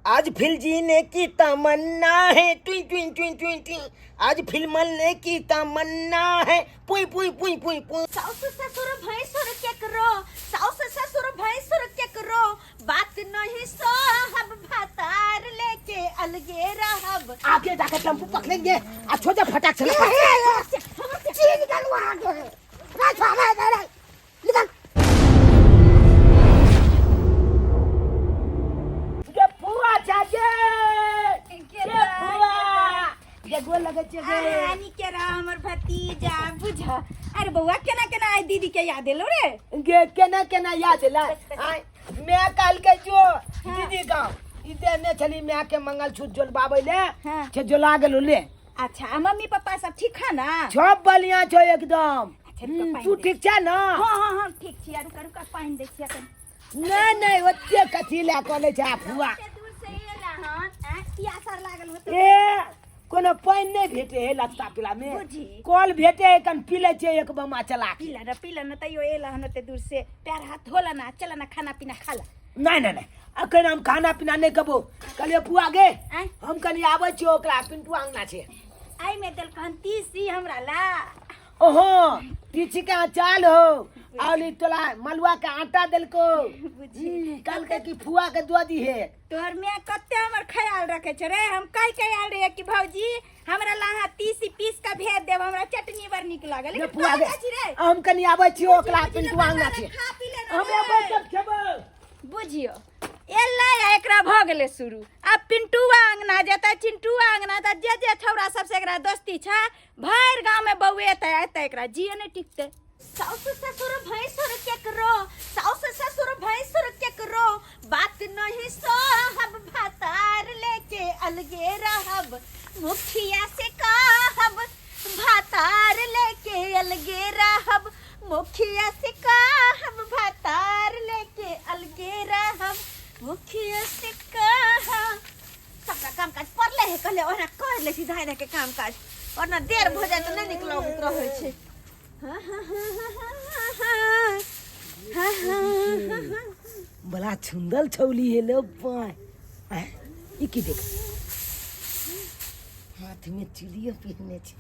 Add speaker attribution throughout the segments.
Speaker 1: आज फिल्म जीने की तमन्ना है, ट्वी ट्वी ट्वी ट्वी ट्वी। आज फिल्म मलने की तमन्ना है, पुई पुई पुई पुई पुई।
Speaker 2: साउस ससुर भैंसुर के करो, साउस ससुर भैंसुर के करो, बात नहीं साहब भातार लेके अलगे रहब।
Speaker 1: आगे जाकर टेम्पू पकड़ेंगे, अच्छो जा फटाक से निकल।
Speaker 2: रानी के हमर भतीजा बुझा। अरे बउआ केना केना आई दीदी के याद एलो रे?
Speaker 1: गे केना केना याद ला। मैं काल के जो दीदी गांव इधर ने चली मैं के मंगलसूत्र जोलबाबे ले छे जोला गेलो ले।
Speaker 2: अच्छा मम्मी पापा सब ठीक है ना?
Speaker 1: सब बढ़िया छो एकदम। तू ठीक छ ना?
Speaker 2: हां ठीक छी। रुका रुका पानी दे छिया तन।
Speaker 1: नहीं ओते कथी ला कोले छ फुआ?
Speaker 2: दूर से एला हन पियासर लागल होत।
Speaker 1: ए कोनो पानी नहीं भेटे है लत्ता पिला में। कल भेटे है कन पीले छे एक बमा चला
Speaker 2: पीला न तइयो एला हन ते दूर से पैर हाथ धोला ना चला ना खाना पीना खाला।
Speaker 1: नहीं अखन हम खाना पीना नहीं कबो। कलिए फुआ गे हम कनी आबै छी ओकरा पिंटू अंगना छे।
Speaker 2: आई में दल कहन तीसी हमरा ला।
Speaker 1: ओहो तीसी का चाल हो औली तोला मलुआ का आटा देलको। कल के की फुआ के दो दी है।
Speaker 2: तोर में कत्ते हमर ख्याल रखे छ रे। हम कई ख्याल रे कि भौजी हमरा ला तीसी पीस का भेज देब। हमरा चटनी बर निक लागल।
Speaker 1: लेकिन फुआ गे हम कनी आबै छी ओकरा पिंटू अंगना छे। हम आबै सब खेबो
Speaker 2: बुझियो एला एकरा भ गेले शुरू। अब पिंटुआ अंगना जता चिंटुआ अंगना त जे छौरा सब से एकरा दोस्ती छ भर गांव में बउए त एकरा जिए नहीं टिकते। साउस ससुर भैंसुर के करो, साउस ससुर भैंसुर के करो, बात नहीं साहब भातार लेके अलगे रहब। मुखिया से कहब भातार लेके अलगे रहब। मुखिया से कहब भातार लेके अलगे रहब। मुखिया से कहब सबका काम काज पड़ले है कहले ओना कर ले सीधा है के काम काज वरना देर हो जाए तो नहीं निकलो रहे छे।
Speaker 1: बड़ा सुंदर छौली है लो पाए। ई की देख हाथ में चूड़ियो पहनने छे।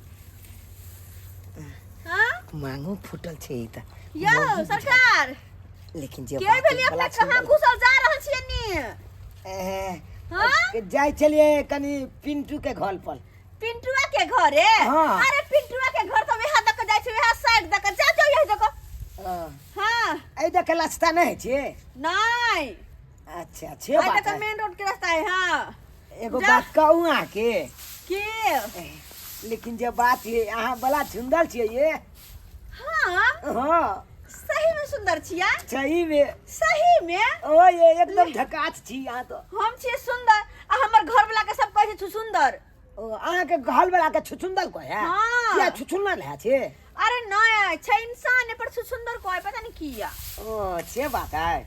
Speaker 1: मांगो फुटल छे ई त।
Speaker 2: यो सरकार
Speaker 1: लेकिन जे
Speaker 2: के भेली अपने कहां घुसल जा रहल छिए नी?
Speaker 1: हां जाय चलिए कनी पिंटू के घर पर।
Speaker 2: पिंटुआ के घर है? अरे पिंटुआ के घर तो वहां तक जाय छै, वहां साइड तक जा जाओ यही देखो। हां
Speaker 1: ए देखे रास्ता नहीं छे?
Speaker 2: नहीं
Speaker 1: अच्छा छे बात है।
Speaker 2: तो मेन रोड के रास्ता है। हां
Speaker 1: एगो बात कहूं आके
Speaker 2: के
Speaker 1: लेकिन जे बात है अहाँ बड़ा सुंदर छिए ये।
Speaker 2: हां सही में सुंदर छिया।
Speaker 1: सही में? सही
Speaker 2: में
Speaker 1: ओ ये एकदम झकास छी यहाँ तो।
Speaker 2: हम छिए सुंदर आ हमर घर वाला के सब कहे छै सुंदर।
Speaker 1: ओ अहाँ के घर वाला के छुछुंदर को है? क्या छुछुंदर है छे?
Speaker 2: अरे नहीं छै इंसान पर सुंदर को है पता नहीं किया।
Speaker 1: ओ छे बात है।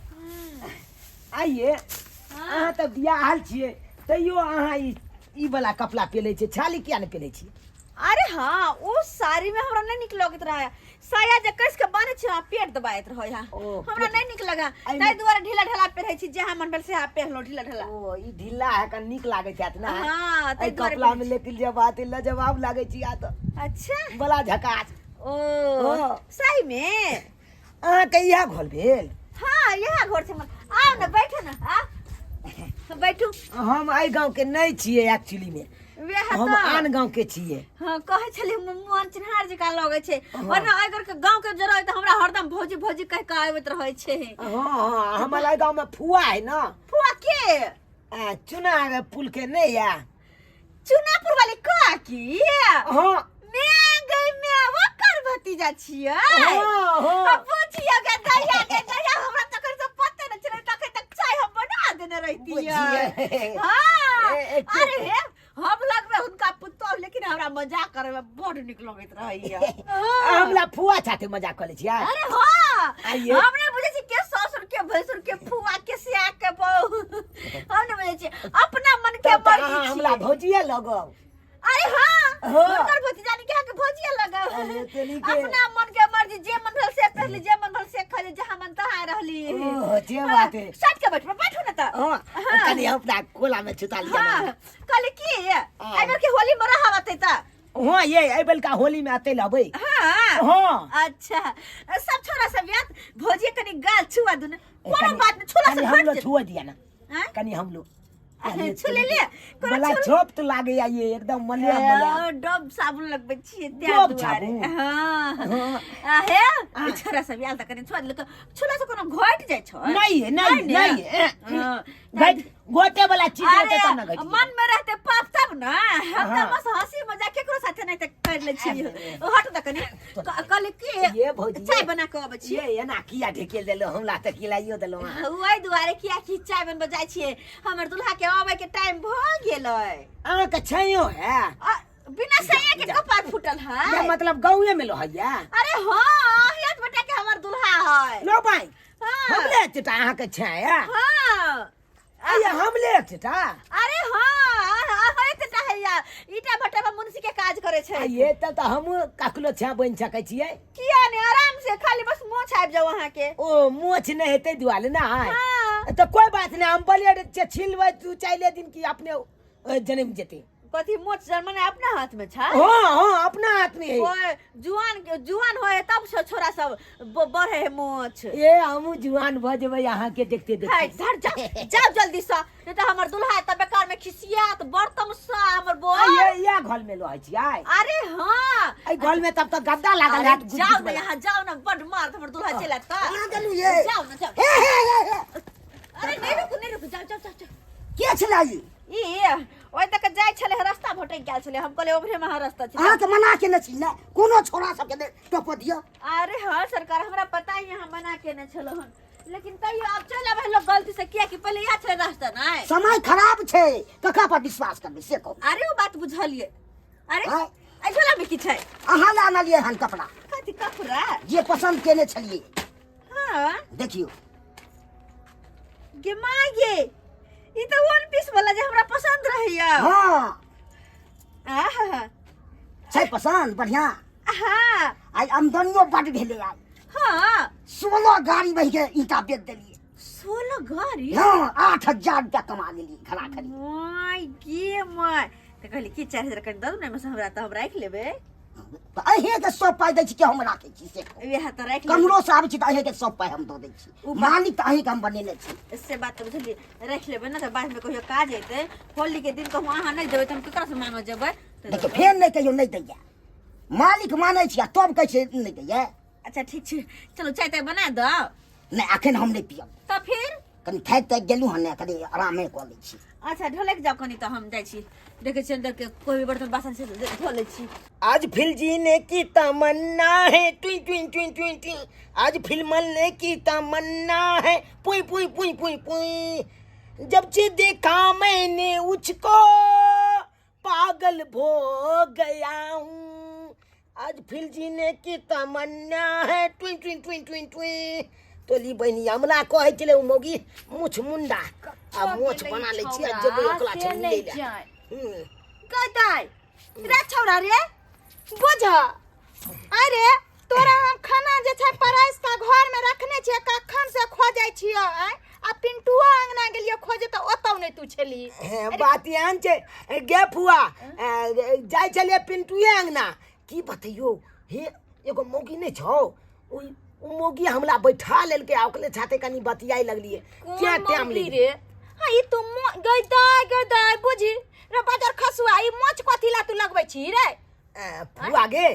Speaker 1: आइए अहाँ तो बियाहल छिए तइयो अहाँ ई वाला कपड़ा पहले छे छाली किया नहीं पहले छी?
Speaker 2: अरे हाँ वो साड़ी में हमरा नहीं निक लगत रहा। साया जे कस के बांधे छ पेट दबाइत रहो यहाँ हमरा नहीं निक लगा। ताई दुआरे ढीला ढाला पहरै छी जहां मन भेल से आ पहनलो ढीला ढाला।
Speaker 1: ओ ई ढीला है का निक लागे छत ना?
Speaker 2: हां
Speaker 1: ताई कपड़ा में लेकिन जे बात है जवाब लागे छी आ तो। अच्छा बड़ा झकास।
Speaker 2: ओ सही में
Speaker 1: अहाँ के यहाँ घर भेल?
Speaker 2: हां यहाँ घर छै। आओ ना बैठो ना। हां बैठू।
Speaker 1: हम आई गांव के नहीं छिए एक्चुअली में। हम आन गांव के छिए।
Speaker 2: हां कहे छले मन चिन्हार जका लगे छे वरना अगर के गांव के जरा त हमरा हरदम भौजी भौजी कह के आबत रहे छे।
Speaker 1: हां हमारा गांव में फुआ है ना।
Speaker 2: फुआ के?
Speaker 1: चुना पुल के नहीं या
Speaker 2: चुनापुर वाली का की?
Speaker 1: हां
Speaker 2: मैं गई मैं वो कर भतीजा छिए। हां पूछियो के दया हमरा तक से पते न चले तक तक चाय हम बना देने रहती है। हां अरे हे हम लग में उनका पुतौ लेकिन हमरा मजाक करे में बड़ निक लगत रहइया।
Speaker 1: हमला फुआ साथे मजाक करे छिया?
Speaker 2: अरे हां हमने बुझे छी के ससुर के भैसुर के फुआ के सिया के बहू हमने बुझे छी अपना मन के मर्जी छी।
Speaker 1: हमला भौजिया लगो
Speaker 2: अरे हाँ
Speaker 1: हाँ।
Speaker 2: हुनकर भतीजा ने के भोजिया लगा
Speaker 1: अरे तनी के
Speaker 2: अपना मन के मर्जी जे मन भेल से पहले जे मन भेल से खले जहां मन तहां रहली
Speaker 1: ओह जे बात है
Speaker 2: सट के बैठो ना त
Speaker 1: हां कनी अपना कोला में छुता लिया
Speaker 2: हां कल की आई बार के होली में रहवते त
Speaker 1: हां ये एबल का होली में आते लबे
Speaker 2: हां
Speaker 1: हां
Speaker 2: अच्छा सब छोरा सब याद भोजिया कनी गाल छुआ दुन कोनो बात में छोला से
Speaker 1: हम लोग
Speaker 2: फट
Speaker 1: छुआ दिया ना
Speaker 2: हां
Speaker 1: कनी हम लोग
Speaker 2: छुले ले
Speaker 1: बला छोप तो लागे या ये एकदम मलिया मलिया
Speaker 2: डब साबुन लगबे छी त्या
Speaker 1: डब
Speaker 2: दुआरे
Speaker 1: साबुन?
Speaker 2: हां आहे छोरा सब याद करे छोड़ ले छोला से कोनो घट जाय छ
Speaker 1: नहीं गट गोटे वाला चीज रहते तब ना गट
Speaker 2: मन में रहते पाप तब ना हम त बस हंसी मजाक केकरो साथे नहीं त कर ले छी हट त कनी कल की
Speaker 1: ये भौजी
Speaker 2: चाय बना के आबै छी
Speaker 1: ये ना किया ढेकेल देलो हमरा त खिलाइयो देलो
Speaker 2: ओइ दुआरे किया की चाय बनबे जाय छी हमर दुल्हा के आबै के टाइम भ गेलै
Speaker 1: आ के छैयो है
Speaker 2: बिना सैया के कपार फूटल है
Speaker 1: ये मतलब गांवे में लो हैया
Speaker 2: अरे हां हेत बेटा के हमर दुल्हा है
Speaker 1: लो भाई
Speaker 2: हां
Speaker 1: हमले चटा अहाँ के छाया
Speaker 2: हां
Speaker 1: अरे हमले चटा
Speaker 2: अरे हां होइत त है या ईटा भट्टा में मुंशी के काज करे छै
Speaker 1: ये त हम कखलो छा बन सकै छियै
Speaker 2: किया ने आराम से खाली बस मोछ आबि जाओ वहां के
Speaker 1: ओ मोछ नहीं हेते दुआले ना है
Speaker 2: हां
Speaker 1: तो कोई बात नहीं हम ब्लेड छिलबै तू चाइले दिन की अपने जन्म जेते
Speaker 2: कथी मोछ जर्मन अपना हाथ में छ
Speaker 1: हां हां अपना हाथ में है
Speaker 2: ओए जुआन होए तब से छोरा सब बढ़े है मोछ
Speaker 1: ये हम जुआन भ जेबै अहाँ के देखते
Speaker 2: हाय
Speaker 1: देखते
Speaker 2: धर जाओ जल्दी से नहीं तो हमर दुल्हा त बेकार में खिसियात बर्तन सा हमर बो
Speaker 1: ये घर में लो है छियै
Speaker 2: अरे हां
Speaker 1: आई घर में तब तक गद्दा लागल है
Speaker 2: जाओ ना यहाँ जाओ ना बड मार हमर दुल्हा चला त
Speaker 1: आ गेलु ये
Speaker 2: जाओ ना जाओ अरे नहीं रुक जाओ
Speaker 1: के छलाई
Speaker 2: ई ओइ तक जाय छले रास्ता भटक गेल छले हम कहले ओभरे में रास्ता छै
Speaker 1: अहाँ के मना के न छिले कोनो छोरा सब के टप दियो
Speaker 2: अरे हां सरकार हमरा पता है यहाँ मना के न छलो हन लेकिन तैयो अब चल अब लोग गलती से किया कि पहले या छले रास्ता नहीं
Speaker 1: समय खराब छै कका पर विश्वास करबे से को
Speaker 2: अरे वो बात बुझलिए अरे
Speaker 1: हां
Speaker 2: आई झोला में की छै
Speaker 1: अहाँ ला आनलिए हन कपड़ा
Speaker 2: कथि कपड़ा
Speaker 1: जे पसंद केने छलिए
Speaker 2: हां
Speaker 1: देखियो
Speaker 2: गे मागे ई तो वन पीस वाला जे हमरा पसंद रहैया
Speaker 1: हां
Speaker 2: आहा
Speaker 1: छै पसंद बढ़िया
Speaker 2: हां
Speaker 1: आई आमदनियो बड भेले आई
Speaker 2: हां
Speaker 1: 16 गाड़ी बहि के ईटा बेच देलिए
Speaker 2: 16 गाड़ी
Speaker 1: हां 8000 रुपया कमा लेली खड़ा खड़ी
Speaker 2: माय गे माय त कहली की 4000 कर दऊ ना में से हमरा त हम राख लेबे
Speaker 1: त अहे के सब पाई दै छी के हम राखे छी से
Speaker 2: वेह त राख ले
Speaker 1: कमरो से आबै छी त अहे के सब पाई हम दऽ दै छी मालिक त अहे के हम बनेने छी
Speaker 2: इससे बात बुझली राख लेबे ना त बाद में कहियो काज हेते होली के दिन कहूं अहाँ नहीं देबे त हम केकरा से मांगो जेबे
Speaker 1: देखियो फेर नहीं कहियो नहीं दैया मालिक मानै छी तब कहै छै नहीं दैया
Speaker 2: अच्छा ठीक छै चलो चाय ताय बना दो
Speaker 1: नहीं अखन हम नहीं पियब
Speaker 2: त फिर
Speaker 1: कनी थाकि तक गेलू हन कनी आरामे कऽ लै छी
Speaker 2: अच्छा ढोलक जाओ कनी त हम जाय छी देखे छी अंदर के कोई भी बर्तन बासन से धो ले छी
Speaker 1: आज फिर जीने की तमन्ना है ट्वी ट्वी ट्वी ट्वी ट्वी आज फिर मरने की तमन्ना है पुई पुई पुई पुई पुई जब से देखा मैंने उसको पागल हो गया हूँ आज फिर जीने की तमन्ना है ट्वी ट्वी ट्वी ट्वी ट्वी तोली बहनी हमरा कहै छले उ मौगी मुछ मुंडा आ मोछ बना लै छी आ जेबै ओकला छै ले ले
Speaker 2: कतै रे छौरा रे बुझ अरे तोरा हम खाना जे छै परस का घर में रखने छै कखन से खोजै छियो आ पिंटुआ अंगना गेलियो खोजे त ओतौ नै तू छली
Speaker 1: बात यान छै गे फुआ जाय छलिए पिंटुए अंगना की बतैयो हे एगो मौगी नै छौ उ मौगी हमरा बैठा लेलके आ ओकले छाते कनी बतियाई लगलिए क्या टाइम ले
Speaker 2: रे हां ई तू गदाय बुझी रे बाजार खसुआ ई मोच कथि ला तू लगबै छी रे
Speaker 1: फुआ गे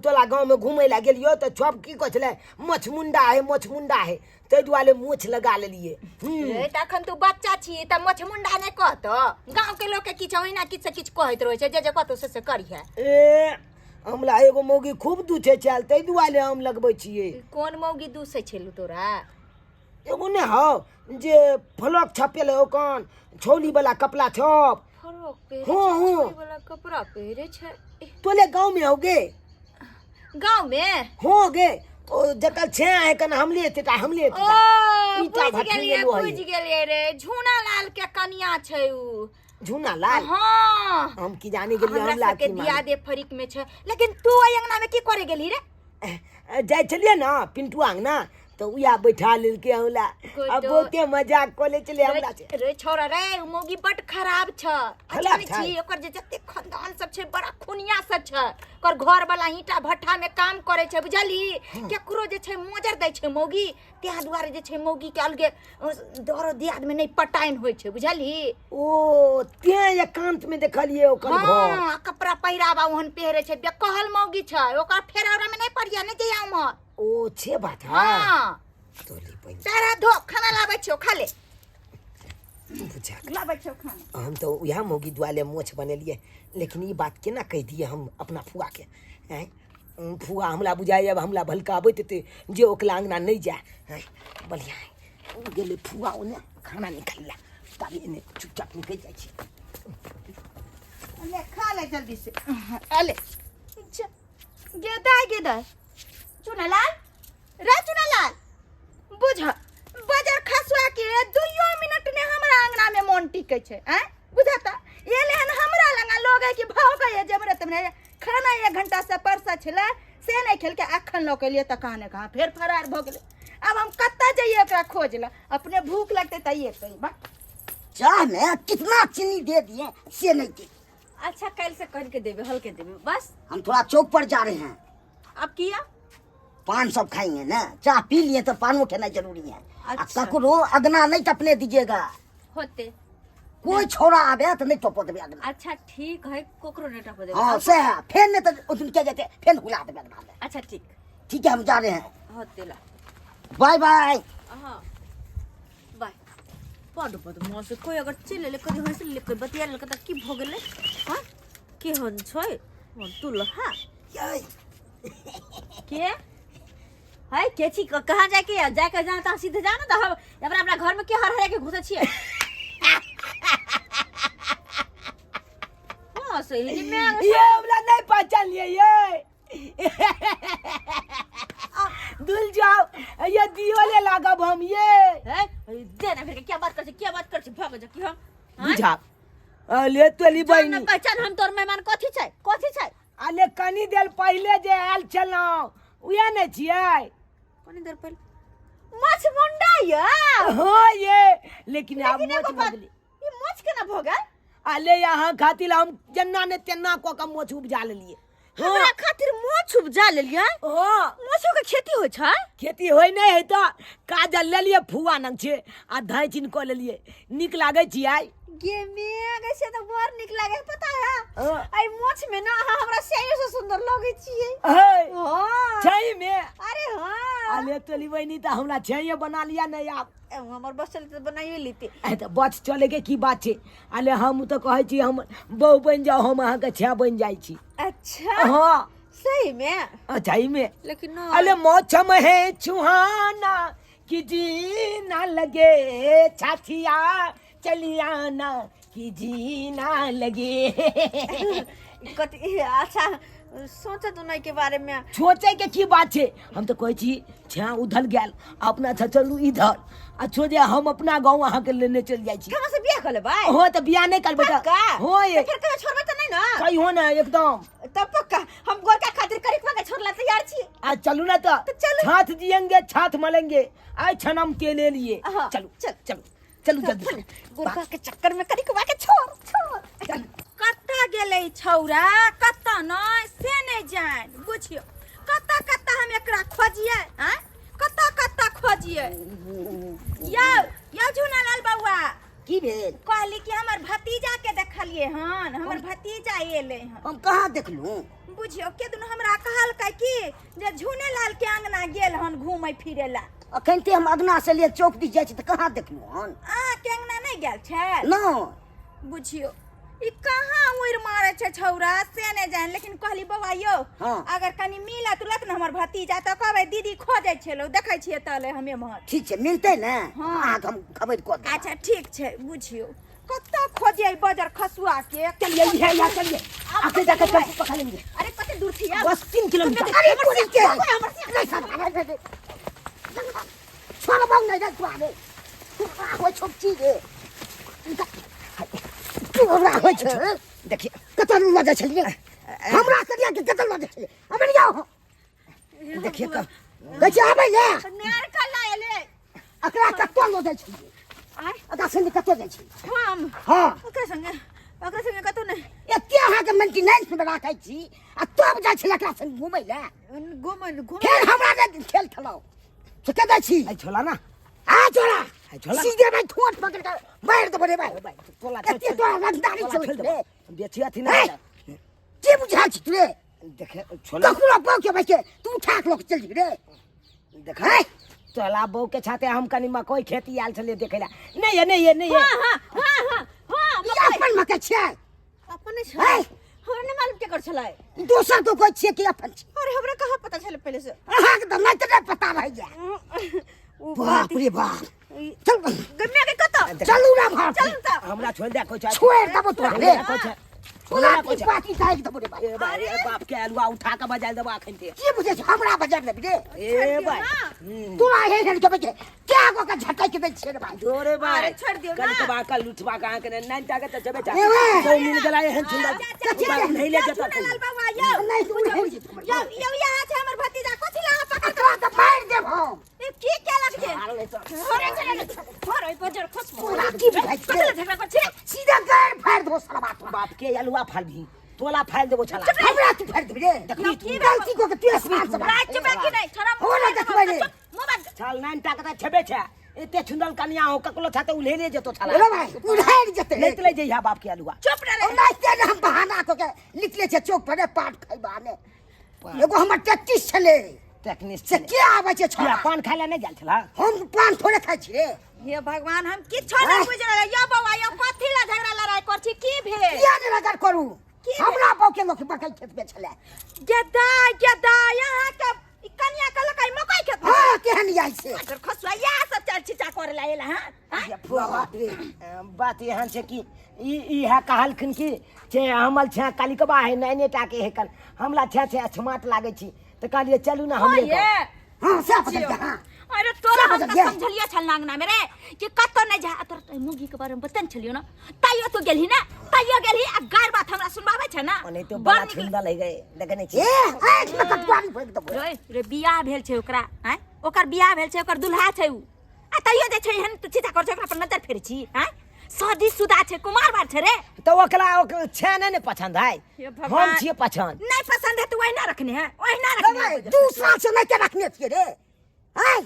Speaker 1: तोला गांव में घूमे ला गेलियो त छप की कहले मछमुंडा है तै दुआरे मोछ लगा लेलिए
Speaker 2: रे तखन तू बच्चा छी त मछमुंडा नै कहतो गांव के लोग के किछ ओहिना किछ से किछ कहैत रहै छै जे कहतो से करिहे
Speaker 1: ए हमरा एगो मौगी खूब दूछे चल तै दुआरे हम लगबै छिए
Speaker 2: कोन मौगी दूसै छेलु तोरा
Speaker 1: एगो ने हो जे फ्लॉक छपेले ओकन छोली वाला कपड़ा छप
Speaker 2: फ्रॉक पे
Speaker 1: हां
Speaker 2: वाला कपड़ा पहिरे छै
Speaker 1: तोले गांव में होगे
Speaker 2: गांव में
Speaker 1: हो गे ओ जकल छे है कन हमले तेटा
Speaker 2: ओ बुझ गेलिए रे झूना लाल के कनिया छै उ
Speaker 1: झूना लाल
Speaker 2: हाँ
Speaker 1: हम की जाने के लिए
Speaker 2: हमरा
Speaker 1: हम ला
Speaker 2: सबके
Speaker 1: की
Speaker 2: दिया दे फरीक में छे लेकिन तू आई अंगना में की करे गेली रे
Speaker 1: जाय चलिए ना पिंटू आंगना तो उया बैठा लेलके हमला अब बहुते मजाक कोले चले हमला से
Speaker 2: रे छोरा रे मोगी बट खराब छ
Speaker 1: खराब
Speaker 2: अच्छा छी ओकर जे जते खानदान सब छे बड़ा खुनिया सब छ ओकर घर वाला ईटा भट्ठा में काम करे छे बुझली केकरो जे छे मोजर दै छे मोगी त्या दुआरे जे छे मोगी के अलगे दरो दियाद में नहीं पटाइन होय छे बुझली
Speaker 1: ओ ते एकांत में देखलिए ओकर घर
Speaker 2: हां कपड़ा पहिरावा ओहन पहरे छे बेकहल मोगी छ ओकर फेरावरा में नहीं पड़िया नहीं जइया हम
Speaker 1: ओ छे बात है
Speaker 2: हां
Speaker 1: तो ली पई
Speaker 2: तारा धो खाना लाबै छो खा ले
Speaker 1: बुझा
Speaker 2: लाबै छो खाना
Speaker 1: हम तो यहाँ मोगी द्वाले मोछ बनेलिए लेकिन ये बात केना कह दिए हम अपना फुआ के हैं फुआ हमला बुझाए अब हमला भलकाबैत ते जे ओकला अंगना नहीं जाए हैं बढ़िया है गेले फुआ ओने खाना निकालला तभी ने चुपचाप निकल जाय छी
Speaker 2: ले खा ले जल्दी से अले गेदा चुनालाल रे चुनालाल बुझ बाजार खसवा के 2 मिनट ने हमरा अंगना में मन टिकै छै हैं बुझाता ये लेन हमरा लंगा लोग है कि भाव गए जबरत में खाना 1 घंटा से परसा छले से नहीं खेल के अखन लो के लिए त कहां फिर फरार भ गेले अब हम कत्ता जाइए ओकरा खोज ले अपने भूख लगते त ये कही बा
Speaker 1: चाह में कितना चीनी दे दिए से नहीं दे
Speaker 2: अच्छा कल से करके देबे हल के देबे बस
Speaker 1: हम थोड़ा चौक पर जा रहे हैं
Speaker 2: अब किया
Speaker 1: पान सब खाएंगे ना चाह पी लिए तो पान उठाना जरूरी है
Speaker 2: अच्छा।
Speaker 1: ककरो अगना नहीं टपने दीजिएगा
Speaker 2: होते
Speaker 1: कोई छोरा आवे तो नहीं टपो देबे अगना
Speaker 2: अच्छा ठीक है कोकरो ने टप दे
Speaker 1: हाँ से है फिर नहीं तो उठन के जाते फिर हुला देबे अगना में
Speaker 2: अच्छा ठीक
Speaker 1: ठीक है हम जा रहे हैं
Speaker 2: होते ला
Speaker 1: बाय बाय
Speaker 2: हां बाय पड मौसे कोई अगर चले ले कदी होइस ले कोई बतिया ले त की भ गेले हां के हन छै तू लहा के हाय केची कहां जाके जाता सीधे जाना त हम अपना घर में के हर के घुसे छिए हां सही में
Speaker 1: ये हमरा नहीं पहचान लिए ये दुल जाओ ये दियोले लागब हम ये
Speaker 2: है देना फिर क्या बात कर छी भाग जा की हम
Speaker 1: बुझा ले तो ली बहिनी
Speaker 2: पहचान हम तोर मेहमान कथी छै
Speaker 1: अले कनी देर पहले जे आयल छलौ उया नै छियै
Speaker 2: कनी देर पहले माछ मुंडा या
Speaker 1: हो ये लेकिन आप मोच बदली
Speaker 2: ये माछ केना भ गेल
Speaker 1: अले यहाँ खातिर हम जन्ना ने तेन्ना को का मोछ उपजा लेलिए
Speaker 2: हमरा खातिर मोछ उपजा लेलिए
Speaker 1: हां
Speaker 2: मोछो के खेती होय छै
Speaker 1: खेती होय नै है त काजल लेलिए फुआ नंग छे आ धाइचिन को लेलिए निक लागे छियै
Speaker 2: गे मेगे से तो बड़ निक लागे पता है आई मोछ में ना हमरा सही से सुंदर लगे छिए
Speaker 1: हां छै में
Speaker 2: अरे हां
Speaker 1: अले तोली बहिनी त हमरा छै बना लिया नै आप
Speaker 2: हमर बस चलते तो बनाइए लेते
Speaker 1: ए त बच चले के की बात छै अले हम तो कहै छी हम बहु बन जाओ हम अहाँ के छे बन जाई छी
Speaker 2: अच्छा
Speaker 1: हां
Speaker 2: सही में
Speaker 1: अच्छा ही में
Speaker 2: लेकिन ना
Speaker 1: अले मौसम है सुहाना कि जी ना लगे छाछिया चलिया ना कि जी ना लगे
Speaker 2: कति अच्छा सोचे तो नहीं के बारे में
Speaker 1: सोचे के की बात छै हम तो कहै छी छे उधर गेल अपना चलू इधर आ छोजे हम अपना गांव अहाँ के लेने चल जाई छी
Speaker 2: कहां से बियाह कर ले भाई
Speaker 1: हो त बियाह नहीं करबे
Speaker 2: पक्का
Speaker 1: हो ये
Speaker 2: फिर कहियो छोड़बे त नहीं ना
Speaker 1: कहियो ना एकदम
Speaker 2: तब पक्का हम गोरका खातिर करिकवा के छोड़ला तैयार छी
Speaker 1: आज चलू ना तो
Speaker 2: चलो।
Speaker 1: छात जिएंगे छात मलेंगे आज छनम के ले लिए
Speaker 2: हाँ,
Speaker 1: चलो चलो चलो जल्दी
Speaker 2: गोरका के चक्कर में करिकवा के छोड़ कत्ता गेलै छौरा कत्ता नै से नै जान बुझियो कत्ता हम एकरा खोजिए हैं कत्ता खोजिए या झुनालाल बउआ
Speaker 1: की भेल
Speaker 2: कहली कि हमर भतीजा के देखलिए हन हमर भतीजा एले हन
Speaker 1: हम कहाँ देखलू
Speaker 2: बुझियो के दिन हमरा कहलकै कि जे झुनेलाल के अंगना गेल हन घूमै फिरे ला
Speaker 1: अखनते हम अगना से लिए चौक दिस जाय छी त कहाँ देखलू हन
Speaker 2: के अंगना नहीं गेल छै
Speaker 1: न
Speaker 2: बुझियो ई कहाँ उड़ मारे छै छौरा से नहीं जान लेकिन कहली बउआ यो
Speaker 1: हाँ।
Speaker 2: अगर कनी मिला तुलक न हमर भतीजा त कहबै दीदी खोजै छेलो देखै छियै तले हमे महर
Speaker 1: ठीक छै मिलते ना
Speaker 2: हाँ।
Speaker 1: अहाँ के हम खबर क देब
Speaker 2: अच्छा ठीक छै बुझियो कत्ता खोजिए बाजार खसुआ के
Speaker 1: चलिए यहाँ चलिए आके जाकर टेम्पू पकड़ लेंगे
Speaker 2: अरे कते दूर थी यार
Speaker 1: बस 3 किलोमीटर अरे पुलिस के नहीं साहब छोड़ बांग नहीं जा तू आगे वो छोटी है तोरा होइ छै देखिए कतल लगे छलिए हमरा करिया के कतल लगे छलिए अब नहीं जाओ देखिए कब कैसे आबै ले
Speaker 2: नार कल्ला एले
Speaker 1: एकरा कतल लगे छलिए
Speaker 2: आय
Speaker 1: अदा संग कतल जाइ छी
Speaker 2: हम
Speaker 1: हां
Speaker 2: ओकर संगे कतौ नहीं
Speaker 1: एते अहाँ के मेंटेनेंस में राखै छी आ तब जाइ छी एकरा संग घुमै ले
Speaker 2: घुम
Speaker 1: खेल हमरा ने खेल खेलाओ से कदै छी
Speaker 3: आई छोला ना
Speaker 1: आ छोड़ा
Speaker 3: छोला
Speaker 1: सीधे भाई ठोट पकड़ के मार दे बड़े भाई
Speaker 3: तोला
Speaker 1: एते तो रंगदारी चल रे
Speaker 3: बेचिया थी ना
Speaker 1: के बुझा छी तू रे
Speaker 3: देखे छोला
Speaker 1: ककुला पाव के भाई के तू ठाक लोग चल जी रे
Speaker 3: देखा तोला बहू के छाते हम कनी मकई खेती आल छले देखेला नहीं है
Speaker 2: हां
Speaker 1: ये अपन मके छै
Speaker 2: अपने छै हमरा नहीं मालूम के कर छलै
Speaker 1: दोसर तो कोई छै कि अपन छै
Speaker 2: अरे हमरा कहाँ पता चले पहले से
Speaker 1: अहाँ के तो नहीं पता भाई जा बाप रे बाप चल
Speaker 2: गम्या के कत
Speaker 1: चलू ना भाग
Speaker 2: चल त
Speaker 3: हमरा छोड़ दे कोई
Speaker 1: छोड़ दबो तोरा रे
Speaker 3: कोई
Speaker 1: छोड़ा की पार्टी काहे दबो रे भाई
Speaker 3: अरे बाप के अलुआ उठा के बजाल देबा अखन ते
Speaker 1: की बुझे छै हमरा बाजार ले रे
Speaker 3: ए भाई
Speaker 1: तोरा हे हे के बजे क्या गो का झटक के दे छै रे भाई
Speaker 3: जोरे भाई
Speaker 2: अरे छोड़ दियो ना
Speaker 3: कल के बा कल लुटवा का के नहीं ताके त जबे चा
Speaker 1: ए भाई।
Speaker 3: तो मिल गला एहन सुंदर नहीं ले जता
Speaker 2: लाल बाबा यो
Speaker 1: नहीं तू हे जी
Speaker 2: यो यहाँ छै हमर भतीजा कथि ला पकड़
Speaker 1: तोरा तो मार देब हम
Speaker 2: की क्या लग छै
Speaker 3: मार ले तो
Speaker 2: अरे चले अरे बजर खस
Speaker 1: तोरा की भाई
Speaker 2: कतले झगड़ा कर छै
Speaker 1: सीधा गाड़ फाड़ दो साला बात
Speaker 3: बाप के अलुआ फाल भी तोला फाल देबो छला
Speaker 1: हमरा तू फाड़ दे रे
Speaker 2: देखली तू।
Speaker 1: गलती को के तू आसमान से
Speaker 2: रात के बाकी नहीं छोरा
Speaker 1: हो ना देखबै रे
Speaker 2: मोबाइल
Speaker 3: छल नाइन टाका त छबे छ एते छुंदल कन्या हो ककलो छाते उले ले जतो छला
Speaker 1: रे भाई उधार जते
Speaker 3: ले तले जइहा बाप के अलुआ
Speaker 2: चुप रह
Speaker 1: ओ नाचते ने हम बहाना को के निकले छे चौक पर पाट खाई बहाने एगो हमर 33 छले
Speaker 3: टेक्निक
Speaker 1: से क्या आवे छे
Speaker 3: छोरा
Speaker 1: छोरा
Speaker 3: पान खाइला नहीं जाल छला
Speaker 1: हम पान थोड़े खाई छी रे
Speaker 2: हे भगवान हम किछो नहीं बुझ रहे यो बाबा यो कथि ला झगड़ा लड़ाई कर छी की भेल
Speaker 1: किया ने लगर करू हमरा पाव के लोग मकई खेत में छले
Speaker 2: गदा यहाँ के कन्या के लकाई मकई खेत में
Speaker 1: हां केहन आई से
Speaker 2: अगर खसुआ या सब चल छिचा करे ला एला हां
Speaker 1: बाप रे
Speaker 3: बात यहाँ से कि ई है कहलखिन कि जे हमल छे कालिकबा है नैने टाके है कल हमला छे छे छमाट लागे छी त कहलिए चलू ना हमरे
Speaker 2: ये
Speaker 1: हां सब बदल हां
Speaker 2: अरे तोरा
Speaker 1: सब
Speaker 2: हम
Speaker 1: बदल गया।
Speaker 2: समझलिया छल नांगना मेरे कि कतो नहीं जा तोर मुगी के बारे में बतन छलियो ना ताइयो तो गेलही ना ताइयो गेलही आ गार बात हमरा सुनबावे छ ना
Speaker 3: नहीं तो बड़ा छुंदा ले गए देखने छी
Speaker 1: ए आज में कटवारी फेंक दबो
Speaker 2: रे रे बियाह भेल छै ओकरा हैं ओकर बियाह भेल छै ओकर दुल्हा छै उ आ ताइयो जे छै हन तू चिता कर छै ओकरा पर नजर फेर छी हैं शादी शुदा छै कुमार बार छै रे
Speaker 3: तो ओकला छे नहीं पसंद है
Speaker 2: हे भगवान।
Speaker 3: हम छिए पसंद
Speaker 2: नहीं पसंद है तू वही ना रखने है वही ना
Speaker 1: रे
Speaker 2: रखने
Speaker 1: भाई
Speaker 2: है
Speaker 1: दूसरा से नहीं के रखने छिए रे हां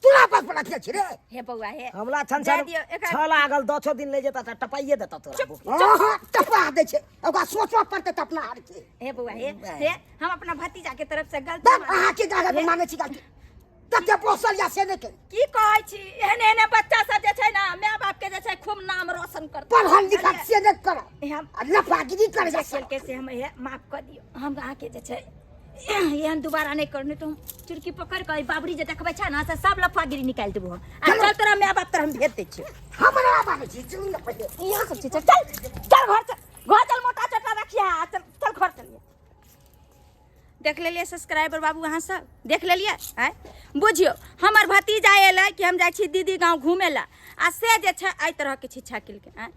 Speaker 1: तोरा पास पर रखने छी रे
Speaker 2: हे बउआ हे
Speaker 3: हमला छन
Speaker 2: दे
Speaker 3: छन
Speaker 2: दियो, एकरा-
Speaker 3: छल आगल 10 दिन ले जता त टपाइए देता तोरा
Speaker 1: हां टपा दे छै ओकरा सोचवा पड़ते त अपना हार के
Speaker 2: हे बउआ हे हम अपना भतीजा के तरफ से गलती
Speaker 1: तब अहाँ के गागा में माने छी गलती तते पोसल या से नहीं के
Speaker 2: की कहै छी एहन एहन बच्चा सब जे छै ना माय बाप के जे छै खूब नाम रोशन करतै
Speaker 1: पढ़ल लिखल से नहीं कर
Speaker 2: हम
Speaker 1: लफागिरी कर जा
Speaker 2: खेल के से हम हे माफ कर दियो हम अहाँ के जे छै एहन दोबारा नहीं करने तो हम चुरकी पकड़ के बाबरी जे देखबै छै ना से सब लफागिरी निकाल देबो हम आ चल तोरा माय बाप तर हम भेज दै छी
Speaker 1: हमरा बाबा जी चल न पड़े
Speaker 2: यहाँ सब चीज चल घर चल मोटा चोटा रखिया चल घर चलिए देख लेलिए सब्सक्राइबर बाबू अहाँ सब देख लेलिए आय बुझियो हमर भतीजा एलै कि हम जाइ छी दीदी गाँव घूमे ला आ से जे छै एहि तरह के छिछा किलके आय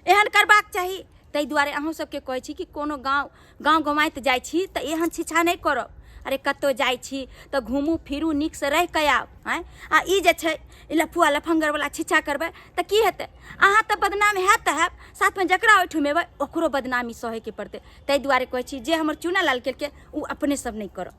Speaker 2: एहन करबाक चाही ताहि दुआरे अहूँ सबके कहै छी कि कोनो गाँव गमाइत जाइ छी तऽ एहन छिछा नहीं करब अरे कतौ जाइ छी तऽ घूमू फिरू नीक से रह के आउ आय आ ई जे छै ई लफुआ लफंगर वाला छिछा करबै तऽ की हेतै अहाँ तऽ बदनाम हैत तऽ हैब साथमे जकरा ओहिठुम एबै ओकरो बदनामी सहैके पड़तै ताहि दुआरे कहै छी जे हमर चुना लाल केलकै ओ अपने सब नहीं करब